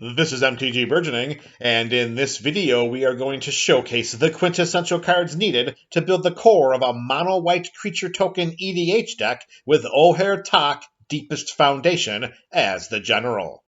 This is MTG Burgeoning, and in this video we are going to showcase the quintessential cards needed to build the core of a mono-white creature token EDH deck with Ojer Taq, Deepest Foundation, as the general.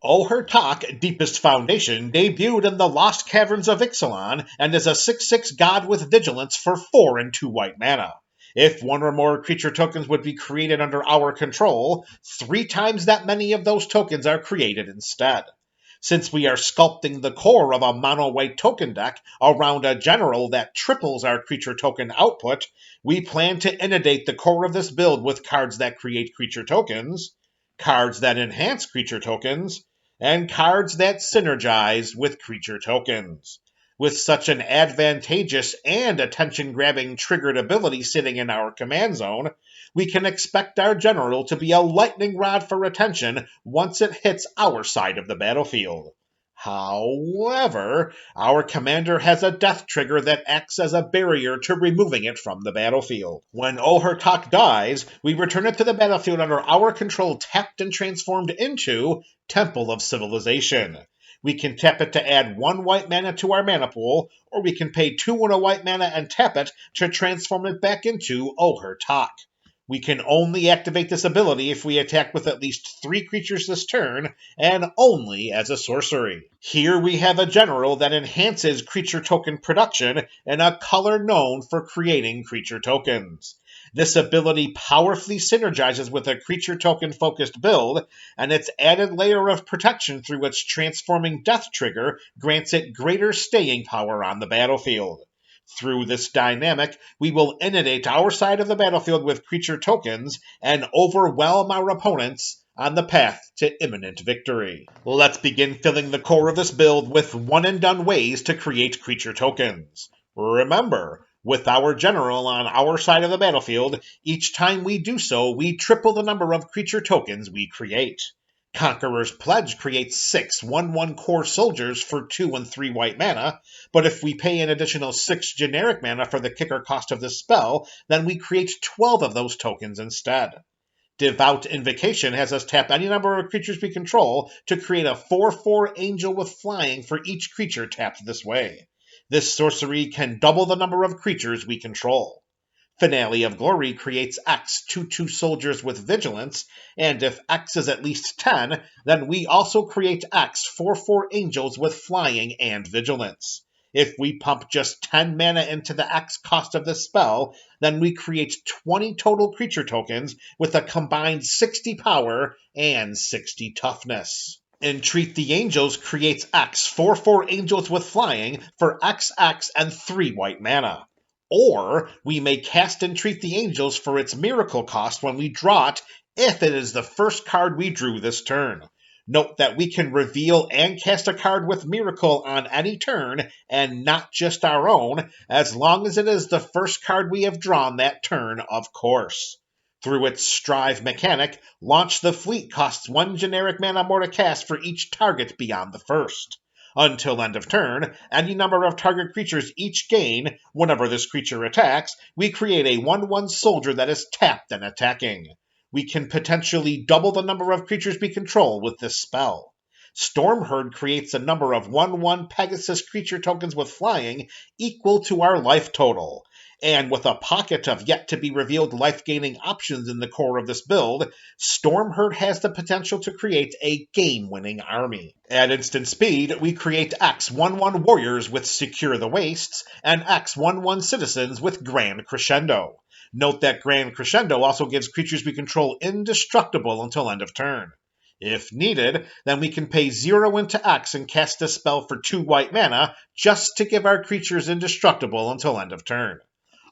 Ojer Taq, Deepest Foundation, debuted in the Lost Caverns of Ixalan and is a 6/6 god with vigilance for 4 and 2 white mana. If one or more creature tokens would be created under our control, 3 times that many of those tokens are created instead. Since we are sculpting the core of a mono-white token deck around a general that triples our creature token output, we plan to inundate the core of this build with cards that create creature tokens, cards that enhance creature tokens, and cards that synergize with creature tokens. With such an advantageous and attention-grabbing triggered ability sitting in our command zone, we can expect our general to be a lightning rod for attention once it hits our side of the battlefield. However, our commander has a death trigger that acts as a barrier to removing it from the battlefield. When Ojer Taq dies, we return it to the battlefield under our control tapped and transformed into Temple of Civilization. We can tap it to add 1 white mana to our mana pool, or we can pay 2 and a white mana and tap it to transform it back into Ojer Taq. We can only activate this ability if we attack with at least 3 creatures this turn, and only as a sorcery. Here we have a general that enhances creature token production in a color known for creating creature tokens. This ability powerfully synergizes with a creature token-focused build, and its added layer of protection through its transforming death trigger grants it greater staying power on the battlefield. Through this dynamic, we will inundate our side of the battlefield with creature tokens and overwhelm our opponents on the path to imminent victory. Let's begin filling the core of this build with one-and-done ways to create creature tokens. Remember, with our general on our side of the battlefield, each time we do so, we triple the number of creature tokens we create. Conqueror's Pledge creates 6 1/1 core soldiers for 2 and 3 white mana, but if we pay an additional 6 generic mana for the kicker cost of this spell, then we create 12 of those tokens instead. Devout Invocation has us tap any number of creatures we control to create a 4/4 angel with flying for each creature tapped this way. This sorcery can double the number of creatures we control. Finale of Glory creates X 2/2 soldiers with vigilance, and if X is at least 10, then we also create X 4/4 angels with flying and vigilance. If we pump just 10 mana into the X cost of this spell, then we create 20 total creature tokens with a combined 60 power and 60 toughness. Entreat the Angels creates X 4/4 angels with flying for XX and 3 white mana. Or we may cast Entreat the Angels for its miracle cost when we draw it if it is the first card we drew this turn. Note that we can reveal and cast a card with miracle on any turn and not just our own, as long as it is the first card we have drawn that turn, of course. Through its Strive mechanic, Launch the Fleet costs 1 generic mana more to cast for each target beyond the first. Until end of turn, any number of target creatures each gain. Whenever this creature attacks, we create a 1/1 soldier that is tapped and attacking. We can potentially double the number of creatures we control with this spell. Stormherd creates a number of 1/1 Pegasus creature tokens with flying equal to our life total. And with a pocket of yet-to-be-revealed life-gaining options in the core of this build, Stormherd has the potential to create a game-winning army. At instant speed, we create X 1/1 warriors with Secure the Wastes, and X 1/1 citizens with Grand Crescendo. Note that Grand Crescendo also gives creatures we control indestructible until end of turn. If needed, then we can pay 0 into X and cast this spell for 2 white mana, just to give our creatures indestructible until end of turn.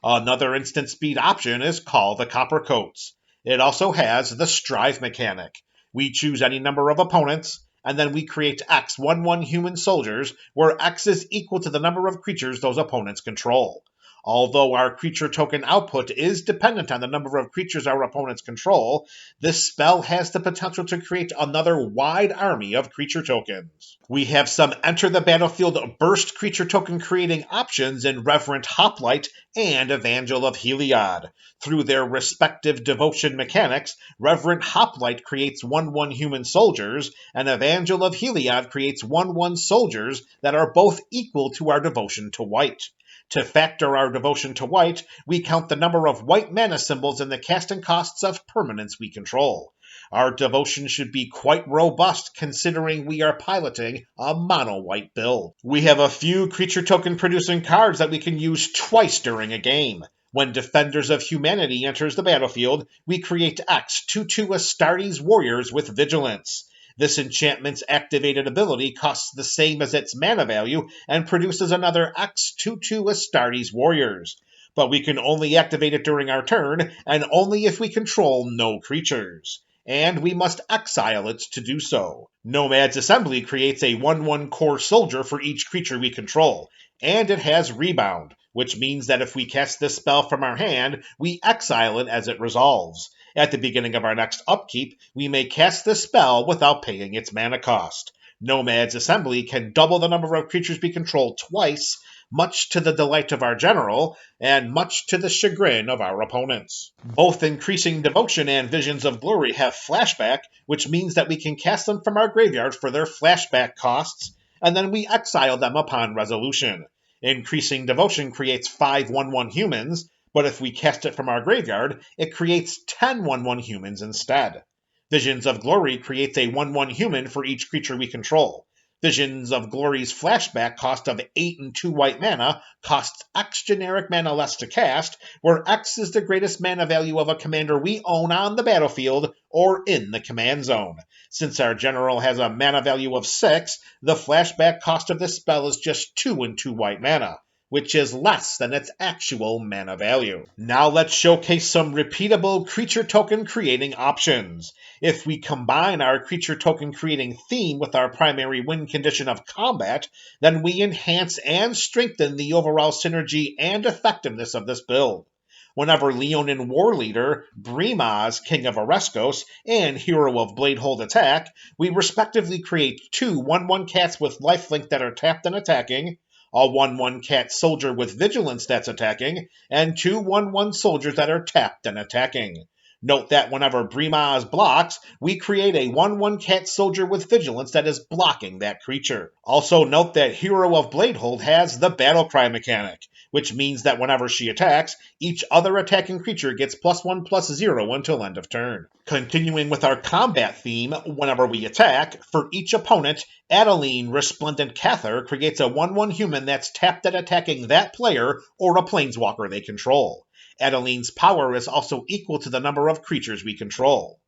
Another instant speed option is Call the Coppercoats. It also has the Strive mechanic. We choose any number of opponents, and then we create X 1/1 human soldiers, where X is equal to the number of creatures those opponents control. Although our creature token output is dependent on the number of creatures our opponents control, this spell has the potential to create another wide army of creature tokens. We have some enter the battlefield burst creature token creating options in Reverent Hoplite and Evangel of Heliod. Through their respective devotion mechanics, Reverent Hoplite creates 1/1 human soldiers, and Evangel of Heliod creates 1/1 soldiers that are both equal to our devotion to white. To factor our devotion to white, we count the number of white mana symbols and the casting costs of permanents we control. Our devotion should be quite robust considering we are piloting a mono-white build. We have a few creature token producing cards that we can use twice during a game. When Defenders of Humanity enters the battlefield, we create X 2/2 Astartes Warriors with Vigilance. This enchantment's activated ability costs the same as its mana value and produces another X 2/2 Astartes Warriors. But we can only activate it during our turn, and only if we control no creatures. And we must exile it to do so. Nomad's Assembly creates a 1/1 core soldier for each creature we control, and it has Rebound, which means that if we cast this spell from our hand, we exile it as it resolves. At the beginning of our next upkeep, we may cast this spell without paying its mana cost. Nomad's Assembly can double the number of creatures we control twice, much to the delight of our general, and much to the chagrin of our opponents. Both Increasing Devotion and Visions of Glory have flashback, which means that we can cast them from our graveyard for their flashback costs, and then we exile them upon resolution. Increasing Devotion creates 5 1/1 humans, but if we cast it from our graveyard, it creates 10 1/1 humans instead. Visions of Glory creates a 1/1 human for each creature we control. Visions of Glory's flashback cost of 8 and 2 white mana costs X generic mana less to cast, where X is the greatest mana value of a commander we own on the battlefield or in the command zone. Since our general has a mana value of 6, the flashback cost of this spell is just 2 and 2 white mana, which is less than its actual mana value. Now let's showcase some repeatable creature token creating options. If we combine our creature token creating theme with our primary win condition of combat, then we enhance and strengthen the overall synergy and effectiveness of this build. Whenever Leonin Warleader, Brimaz, King of Oreskos, and Hero of Bladehold attack, we respectively create 2 1/1 cats with lifelink that are tapped and attacking, a 1/1 cat soldier with vigilance that's attacking, and 2 1/1 soldiers that are tapped and attacking. Note that whenever Brimaz blocks, we create a 1/1 cat soldier with vigilance that is blocking that creature. Also note that Hero of Bladehold has the Battlecry mechanic, which means that whenever she attacks, each other attacking creature gets +1/+0 until end of turn. Continuing with our combat theme, whenever we attack, for each opponent, Adeline Resplendent Cather creates a 1/1 human that's tapped at attacking that player or a planeswalker they control. Adeline's power is also equal to the number of creatures we control.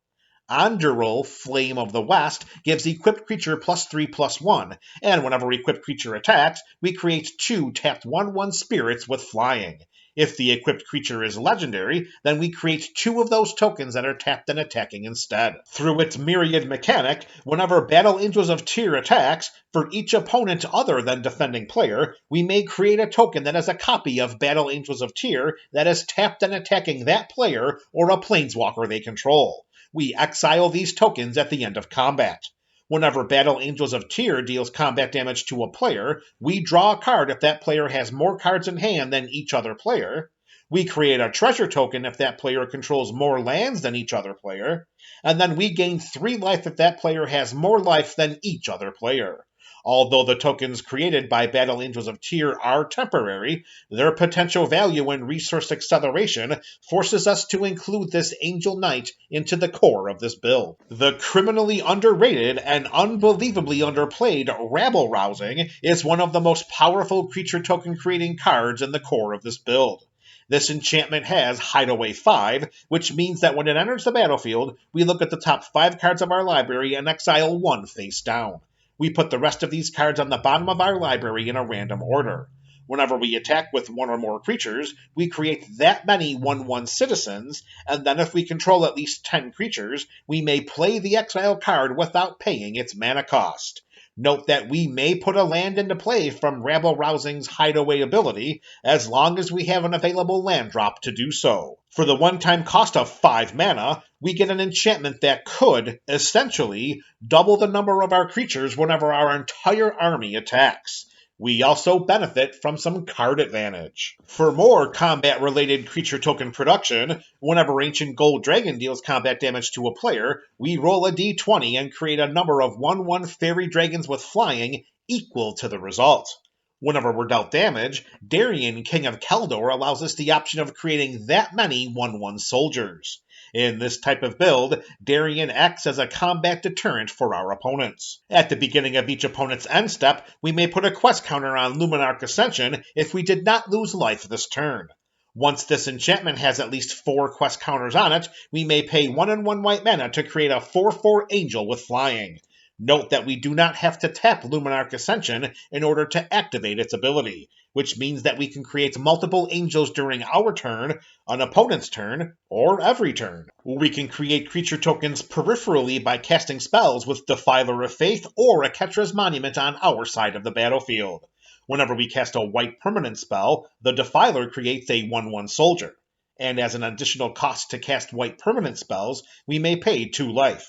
Anduril, Flame of the West, gives equipped creature +3/+1, and whenever equipped creature attacks, we create 2 tapped 1/1 spirits with flying. If the equipped creature is legendary, then we create 2 of those tokens that are tapped and attacking instead. Through its myriad mechanic, whenever Battle Angels of Tyr attacks, for each opponent other than defending player, we may create a token that is a copy of Battle Angels of Tyr that is tapped and attacking that player or a planeswalker they control. We exile these tokens at the end of combat. Whenever Battle Angels of Tyr deals combat damage to a player, we draw a card if that player has more cards in hand than each other player. We create a treasure token if that player controls more lands than each other player. And then we gain 3 life if that player has more life than each other player. Although the tokens created by Battle Angels of Tyr are temporary, their potential value in resource acceleration forces us to include this Angel Knight into the core of this build. The criminally underrated and unbelievably underplayed Rabble Rousing is one of the most powerful creature token creating cards in the core of this build. This enchantment has Hideaway 5, which means that when it enters the battlefield, we look at the top 5 cards of our library and exile 1 face down. We put the rest of these cards on the bottom of our library in a random order. Whenever we attack with one or more creatures, we create that many 1/1 citizens, and then if we control at least 10 creatures, we may play the exile card without paying its mana cost. Note that we may put a land into play from Rabble-Rousing's Hideaway ability, as long as we have an available land drop to do so. For the one-time cost of 5 mana, we get an enchantment that could, essentially, double the number of our creatures whenever our entire army attacks. We also benefit from some card advantage. For more combat-related creature token production, whenever Ancient Gold Dragon deals combat damage to a player, we roll a d20 and create a number of 1/1 fairy dragons with flying equal to the result. Whenever we're dealt damage, Darien, King of Keldor, allows us the option of creating that many 1/1 soldiers. In this type of build, Darien acts as a combat deterrent for our opponents. At the beginning of each opponent's end step, we may put a quest counter on Luminarch Ascension if we did not lose life this turn. Once this enchantment has at least 4 quest counters on it, we may pay 1 and 1 white mana to create a 4/4 angel with flying. Note that we do not have to tap Luminarch Ascension in order to activate its ability, which means that we can create multiple angels during our turn, an opponent's turn, or every turn. We can create creature tokens peripherally by casting spells with Defiler of Faith or a Ketra's Monument on our side of the battlefield. Whenever we cast a white permanent spell, the Defiler creates a 1/1 soldier, and as an additional cost to cast white permanent spells, we may pay 2 life.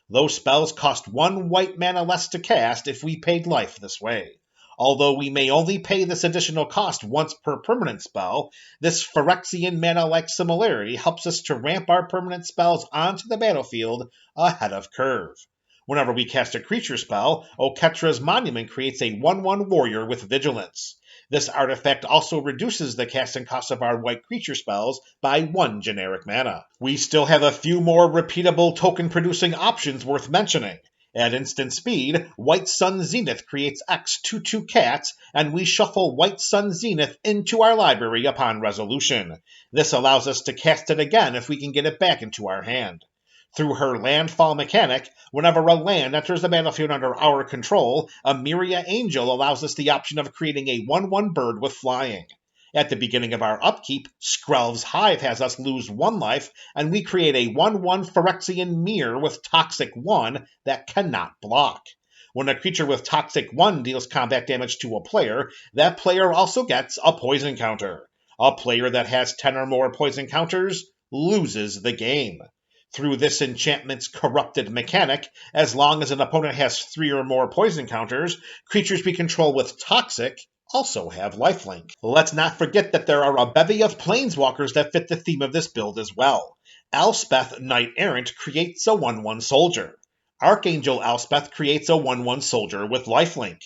Those spells cost 1 white mana less to cast if we paid life this way. Although we may only pay this additional cost once per permanent spell, this Phyrexian mana-like similarity helps us to ramp our permanent spells onto the battlefield ahead of curve. Whenever we cast a creature spell, Oketra's Monument creates a 1/1 warrior with vigilance. This artifact also reduces the casting cost of our white creature spells by 1 generic mana. We still have a few more repeatable token-producing options worth mentioning. At instant speed, White Sun Zenith creates X 2/2 cats, and we shuffle White Sun Zenith into our library upon resolution. This allows us to cast it again if we can get it back into our hand. Through her landfall mechanic, whenever a land enters the battlefield under our control, a Myria Angel allows us the option of creating a 1/1 bird with flying. At the beginning of our upkeep, Skrelv's Hive has us lose 1 life, and we create a 1/1 Phyrexian Mirror with Toxic 1 that cannot block. When a creature with Toxic 1 deals combat damage to a player, that player also gets a poison counter. A player that has 10 or more poison counters loses the game. Through this enchantment's corrupted mechanic, as long as an opponent has 3 or more poison counters, creatures we control with Toxic also have lifelink. Let's not forget that there are a bevy of planeswalkers that fit the theme of this build as well. Elspeth Knight Errant creates a 1/1 soldier. Archangel Elspeth creates a 1/1 soldier with lifelink.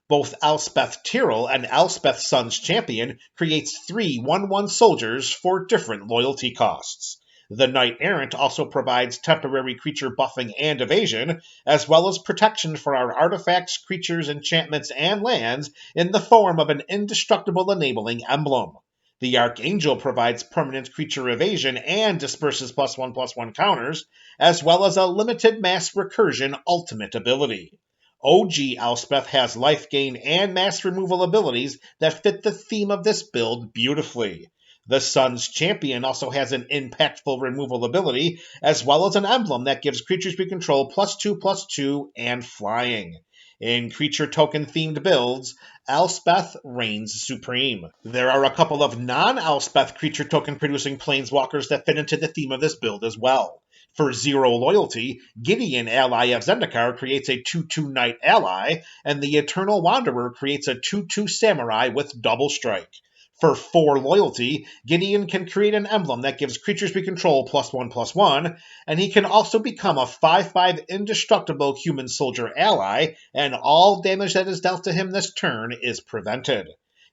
Both Elspeth Tyrell and Elspeth Sun's Champion creates 3 1/1 soldiers for different loyalty costs. The Knight Errant also provides temporary creature buffing and evasion, as well as protection for our artifacts, creatures, enchantments, and lands in the form of an indestructible enabling emblem. The Archangel provides permanent creature evasion and disperses +1/+1 counters, as well as a limited mass recursion ultimate ability. OG Elspeth has life gain and mass removal abilities that fit the theme of this build beautifully. The Sun's Champion also has an impactful removal ability, as well as an emblem that gives creatures we control +2/+2 and flying. In creature token-themed builds, Elspeth reigns supreme. There are a couple of non-Elspeth creature token-producing planeswalkers that fit into the theme of this build as well. For 0 loyalty, Gideon, ally of Zendikar, creates a 2/2 Knight ally, and the Eternal Wanderer creates a 2/2 Samurai with double strike. For 4 loyalty, Gideon can create an emblem that gives creatures we control +1/+1, and he can also become a 5/5 indestructible human soldier ally, and all damage that is dealt to him this turn is prevented.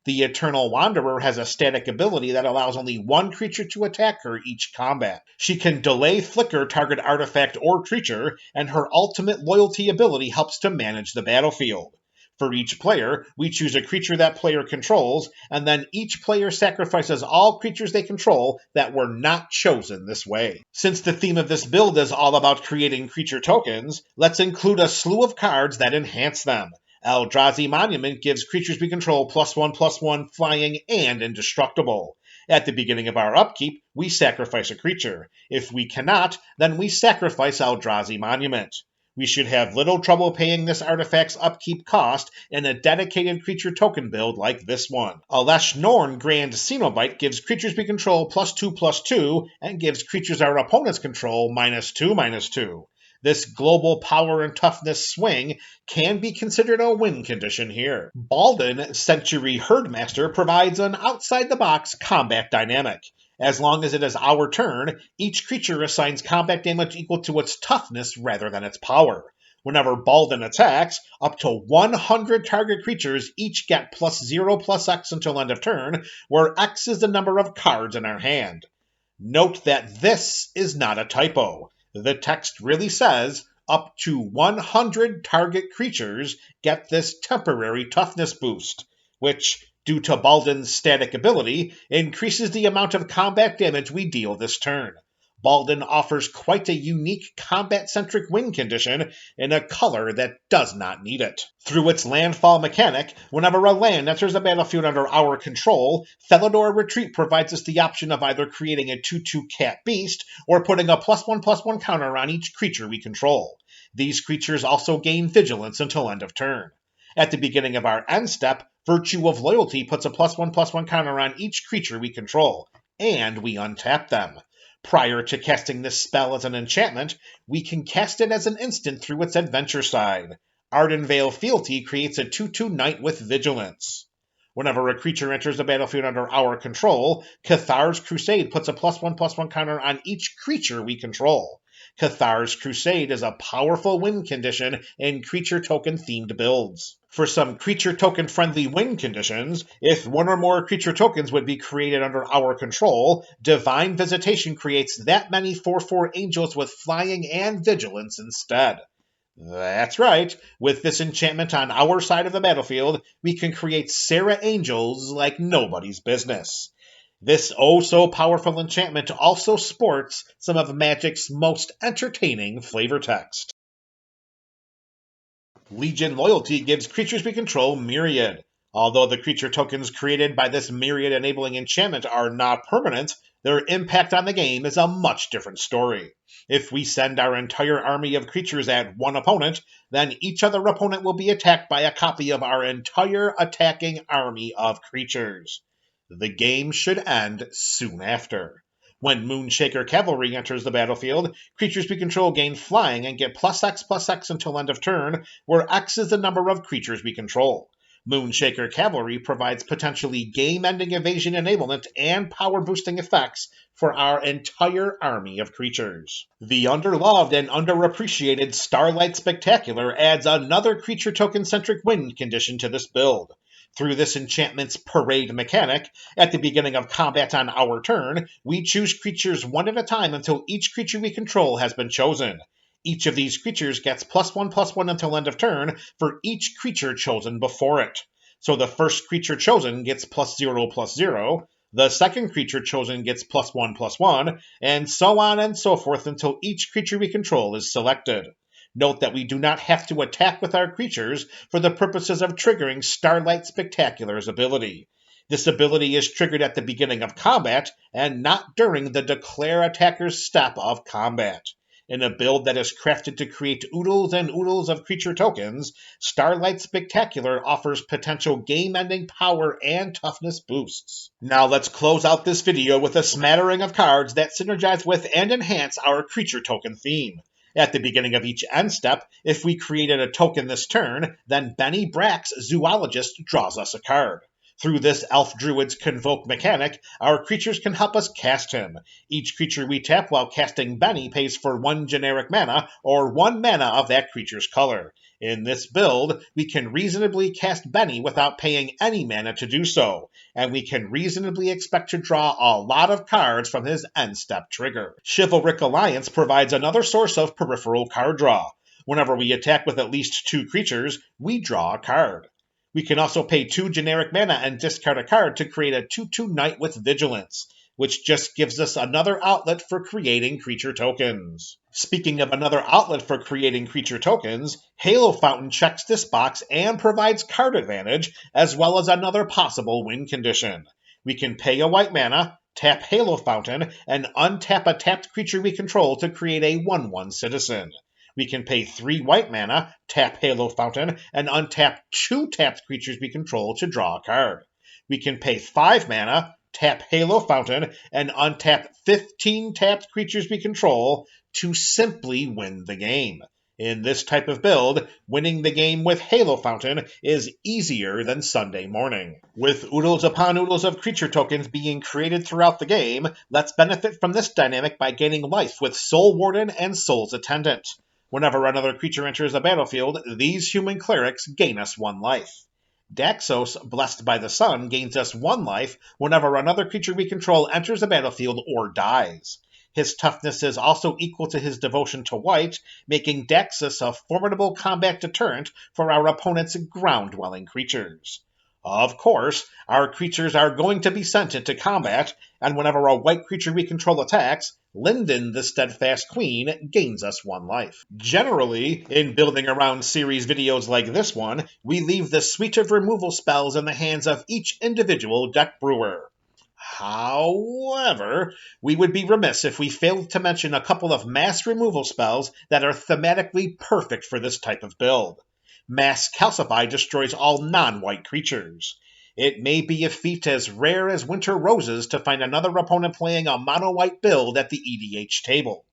The Eternal Wanderer has a static ability that allows only 1 creature to attack her each combat. She can delay flicker target artifact or creature, and her ultimate loyalty ability helps to manage the battlefield. For each player, we choose a creature that player controls, and then each player sacrifices all creatures they control that were not chosen this way. Since the theme of this build is all about creating creature tokens, let's include a slew of cards that enhance them. Eldrazi Monument gives creatures we control +1/+1 flying and indestructible. At the beginning of our upkeep, we sacrifice a creature. If we cannot, then we sacrifice Eldrazi Monument. We should have little trouble paying this artifact's upkeep cost in a dedicated creature token build like this one. Alesh Norn Grand Cenobite gives creatures we control +2/+2 and gives creatures our opponents control -2/-2. This global power and toughness swing can be considered a win condition here. Baldan Century Herdmaster provides an outside-the-box combat dynamic. As long as it is our turn, each creature assigns combat damage equal to its toughness rather than its power. Whenever Baldan attacks, up to 100 target creatures each get +0/+X until end of turn, where X is the number of cards in our hand. Note that this is not a typo. The text really says, up to 100 target creatures get this temporary toughness boost, which, due to Baldan's static ability, increases the amount of combat damage we deal this turn. Baldan offers quite a unique combat-centric win condition in a color that does not need it. Through its landfall mechanic, whenever a land enters the battlefield under our control, Felidor Retreat provides us the option of either creating a 2/2 cat beast or putting a +1/+1 counter on each creature we control. These creatures also gain vigilance until end of turn. At the beginning of our end step, Virtue of Loyalty puts a +1/+1 counter on each creature we control, and we untap them. Prior to casting this spell as an enchantment, we can cast it as an instant through its adventure side. Ardenvale Fealty creates a 2/2 knight with vigilance. Whenever a creature enters the battlefield under our control, Cathar's Crusade puts a +1/+1 counter on each creature we control. Cathar's Crusade is a powerful win condition in creature token-themed builds. For some creature token-friendly win conditions, if one or more creature tokens would be created under our control, Divine Visitation creates that many 4/4 angels with flying and vigilance instead. That's right, with this enchantment on our side of the battlefield, we can create Serra Angels like nobody's business. This oh-so-powerful enchantment also sports some of Magic's most entertaining flavor text. Legion Loyalty gives creatures we control Myriad. Although the creature tokens created by this Myriad-enabling enchantment are not permanent, their impact on the game is a much different story. If we send our entire army of creatures at one opponent, then each other opponent will be attacked by a copy of our entire attacking army of creatures. The game should end soon after. When Moonshaker Cavalry enters the battlefield, creatures we control gain flying and get +X/+X until end of turn, where X is the number of creatures we control. Moonshaker Cavalry provides potentially game-ending evasion enablement and power-boosting effects for our entire army of creatures. The underloved and underappreciated Starlight Spectacular adds another creature token-centric win condition to this build. Through this enchantment's parade mechanic, at the beginning of combat on our turn, we choose creatures one at a time until each creature we control has been chosen. Each of these creatures gets +1/+1 until end of turn for each creature chosen before it. So the first creature chosen gets +0/+0, the second creature chosen gets +1/+1, and so on and so forth until each creature we control is selected. Note that we do not have to attack with our creatures for the purposes of triggering Starlight Spectacular's ability. This ability is triggered at the beginning of combat and not during the declare attacker's step of combat. In a build that is crafted to create oodles and oodles of creature tokens, Starlight Spectacular offers potential game-ending power and toughness boosts. Now let's close out this video with a smattering of cards that synergize with and enhance our creature token theme. At the beginning of each end step, if we created a token this turn, then Benny Brack's Zoologist draws us a card. Through this Elf Druid's Convoke mechanic, our creatures can help us cast him. Each creature we tap while casting Benny pays for 1 generic mana, or 1 mana of that creature's color. In this build, we can reasonably cast Benny without paying any mana to do so, and we can reasonably expect to draw a lot of cards from his end step trigger. Chivalric Alliance provides another source of peripheral card draw. Whenever we attack with at least 2 creatures, we draw a card. We can also pay 2 generic mana and discard a card to create a 2/2 knight with vigilance. which just gives us another outlet for creating creature tokens. Speaking of another outlet for creating creature tokens, Halo Fountain checks this box and provides card advantage, as well as another possible win condition. We can pay a white mana, tap Halo Fountain, and untap a tapped creature we control to create a 1/1 citizen. We can pay 3 white mana, tap Halo Fountain, and untap 2 tapped creatures we control to draw a card. We can pay 5 mana, tap Halo Fountain, and untap 15 tapped creatures we control to simply win the game. In this type of build, winning the game with Halo Fountain is easier than Sunday morning. With oodles upon oodles of creature tokens being created throughout the game, let's benefit from this dynamic by gaining life with Soul Warden and Soul's Attendant. Whenever another creature enters the battlefield, these human clerics gain us 1 life. Daxos, Blessed by the Sun, gains us 1 life whenever another creature we control enters the battlefield or dies. His toughness is also equal to his devotion to white, making Daxos a formidable combat deterrent for our opponent's ground-dwelling creatures. Of course, our creatures are going to be sent into combat, and whenever a white creature we control attacks, Linden, the Steadfast Queen, gains us 1 life. Generally, in building around series videos like this one, we leave the suite of removal spells in the hands of each individual deck brewer. However, we would be remiss if we failed to mention a couple of mass removal spells that are thematically perfect for this type of build. Mass Calcify destroys all non-white creatures. It may be a feat as rare as winter roses to find another opponent playing a mono-white build at the EDH table.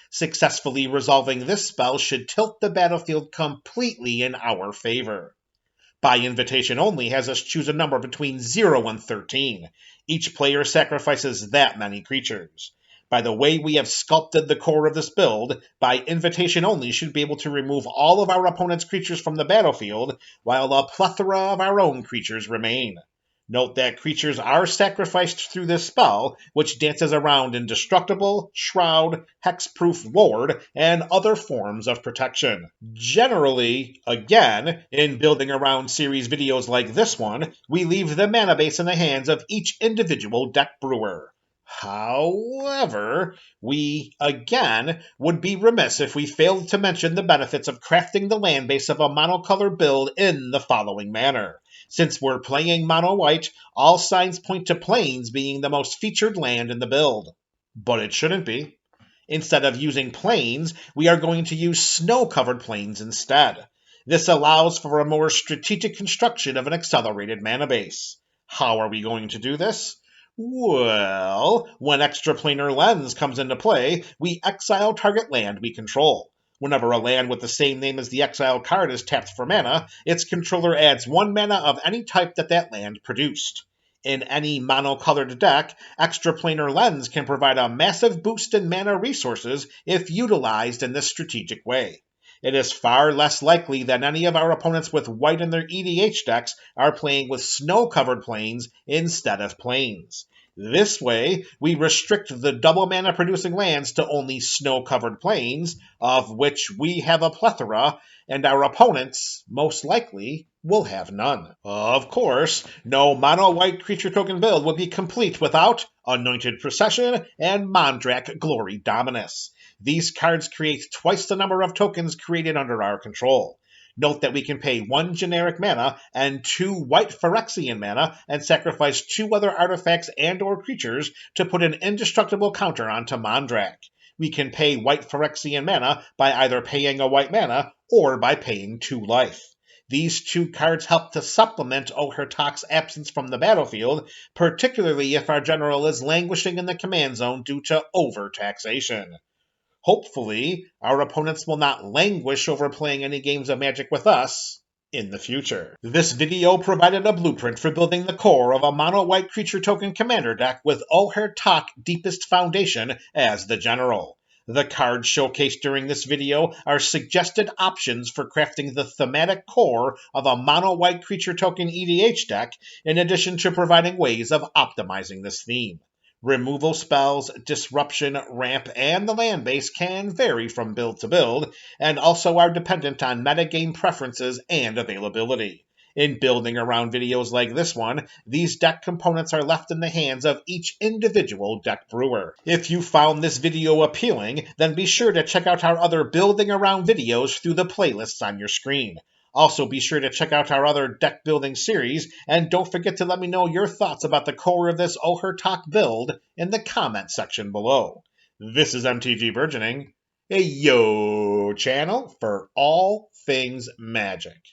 Successfully resolving this spell should tilt the battlefield completely in our favor. By invitation only has us choose a number between 0 and 13. Each player sacrifices that many creatures. By the way we have sculpted the core of this build, by invitation only should be able to remove all of our opponent's creatures from the battlefield, while a plethora of our own creatures remain. Note that creatures are sacrificed through this spell, which dances around Indestructible, Shroud, Hexproof Ward, and other forms of protection. Generally, again, in building around series videos like this one, we leave the mana base in the hands of each individual deck brewer. However, we, again, would be remiss if we failed to mention the benefits of crafting the land base of a monocolor build in the following manner. Since we're playing mono-white, all signs point to Plains being the most featured land in the build. But it shouldn't be. Instead of using Plains, we are going to use snow-covered plains instead. This allows for a more strategic construction of an accelerated mana base. How are we going to do this? Well, when Extraplanar Lens comes into play, we exile target land we control. Whenever a land with the same name as the exiled card is tapped for mana, its controller adds 1 mana of any type that land produced. In any mono-colored deck, Extraplanar Lens can provide a massive boost in mana resources if utilized in this strategic way. It is far less likely that any of our opponents with white in their EDH decks are playing with snow-covered plains instead of plains. This way, we restrict the double mana producing lands to only snow-covered plains, of which we have a plethora, and our opponents, most likely, will have none. Of course, no mono-white creature token build would be complete without Anointed Procession and Mondrak Glory Dominus. These cards create twice the number of tokens created under our control. Note that we can pay 1 generic mana and 2 white Phyrexian mana and sacrifice 2 other artifacts and or creatures to put an indestructible counter onto Mondrak. We can pay white Phyrexian mana by either paying a white mana or by paying 2 life. These 2 cards help to supplement Ojer Taq's absence from the battlefield, particularly if our general is languishing in the command zone due to overtaxation. Hopefully, our opponents will not languish over playing any games of Magic with us in the future. This video provided a blueprint for building the core of a mono-white creature token commander deck with Ojer Taq Deepest Foundation as the general. The cards showcased during this video are suggested options for crafting the thematic core of a mono-white creature token EDH deck, in addition to providing ways of optimizing this theme. Removal spells, disruption, ramp, and the land base can vary from build to build, and also are dependent on metagame preferences and availability. In building around videos like this one, these deck components are left in the hands of each individual deck brewer. If you found this video appealing, then be sure to check out our other building around videos through the playlists on your screen. Also, be sure to check out our other deck building series, and don't forget to let me know your thoughts about the core of this Ojer Taq build in the comment section below. This is MTG Burgeoning, a channel for all things Magic.